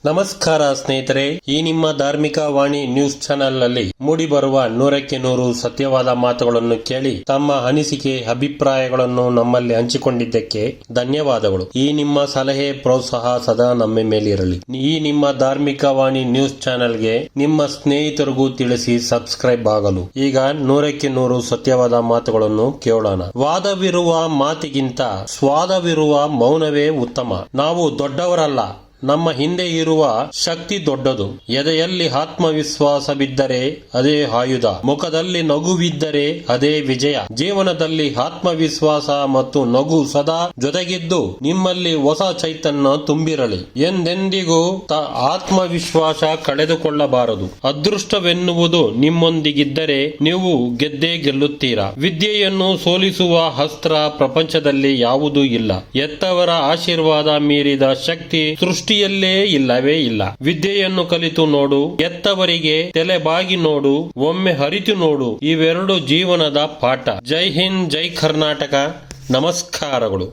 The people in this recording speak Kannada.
ನಮಸ್ಕಾರ ಸ್ನೇಹಿತರೆ, ಈ ನಿಮ್ಮ ಧಾರ್ಮಿಕ ವಾಣಿ ನ್ಯೂಸ್ ಚಾನೆಲ್ ನಲ್ಲಿ ಮೂಡಿಬರುವ 100ಕ್ಕೆ 100 ಸತ್ಯವಾದ ಮಾತುಗಳನ್ನು ಕೇಳಿ ತಮ್ಮ ಅನಿಸಿಕೆ ಅಭಿಪ್ರಾಯಗಳನ್ನು ನಮ್ಮಲ್ಲಿ ಹಂಚಿಕೊಂಡಿದ್ದಕ್ಕೆ ಧನ್ಯವಾದಗಳು. ಈ ನಿಮ್ಮ ಸಲಹೆ ಪ್ರೋತ್ಸಾಹ ಸದಾ ನಮ್ಮ ಮೇಲಿರಲಿ. ಈ ನಿಮ್ಮ ಧಾರ್ಮಿಕ ವಾಣಿ ನ್ಯೂಸ್ ಚಾನೆಲ್ಗೆ ನಿಮ್ಮ ಸ್ನೇಹಿತರಿಗೂ ತಿಳಿಸಿ ಸಬ್ಸ್ಕ್ರೈಬ್ ಆಗಲು. ಈಗ 100ಕ್ಕೆ 100 ಸತ್ಯವಾದ ಮಾತುಗಳನ್ನು ಕೇಳೋಣ. ವಾದವಿರುವ ಮಾತಿಗಿಂತ ಸ್ವಾದವಿರುವ ಮೌನವೇ ಉತ್ತಮ. ನಾವು ದೊಡ್ಡವರಲ್ಲ, ನಮ್ಮ ಹಿಂದೆ ಇರುವ ಶಕ್ತಿ ದೊಡ್ಡದು. ಎದೆಯಲ್ಲಿ ಆತ್ಮವಿಶ್ವಾಸವಿದ್ದರೆ ಅದೇ ಆಯುಧ, ಮುಖದಲ್ಲಿ ನಗುವಿದ್ದರೆ ಅದೇ ವಿಜಯ. ಜೀವನದಲ್ಲಿ ಆತ್ಮವಿಶ್ವಾಸ ಮತ್ತು ನಗು ಸದಾ ಜೊತೆಗಿದ್ದು ನಿಮ್ಮಲ್ಲಿ ಹೊಸ ಚೈತನ್ಯ ತುಂಬಿರಲಿ. ಎಂದೆಂದಿಗೂ ಆತ್ಮವಿಶ್ವಾಸ ಕಳೆದುಕೊಳ್ಳಬಾರದು. ಅದೃಷ್ಟವೆನ್ನುವುದು ನಿಮ್ಮೊಂದಿಗಿದ್ದರೆ ನೀವು ಗೆದ್ದೇ ಗೆಲ್ಲುತ್ತೀರಾ. ವಿದ್ಯೆಯನ್ನು ಸೋಲಿಸುವ ಅಸ್ತ್ರ ಪ್ರಪಂಚದಲ್ಲಿ ಯಾವುದೂ ಇಲ್ಲ. ಎತ್ತವರ ಆಶೀರ್ವಾದ ಮೀರಿದ ಶಕ್ತಿ ಸೃಷ್ಟಿಯಲ್ಲೇ ಇಲ್ಲವೇ ಇಲ್ಲ. ವಿದ್ಯೆಯನ್ನು ಕಲಿತು ನೋಡು, ಎತ್ತವರಿಗೆ ತಲೆಬಾಗಿ ನೋಡು, ಒಮ್ಮೆ ಅರಿತು ನೋಡು. ಇವೆರಡು ಜೀವನದ ಪಾಠ. ಜೈ ಹಿಂದ್, ಜೈ ಕರ್ನಾಟಕ. ನಮಸ್ಕಾರಗಳು.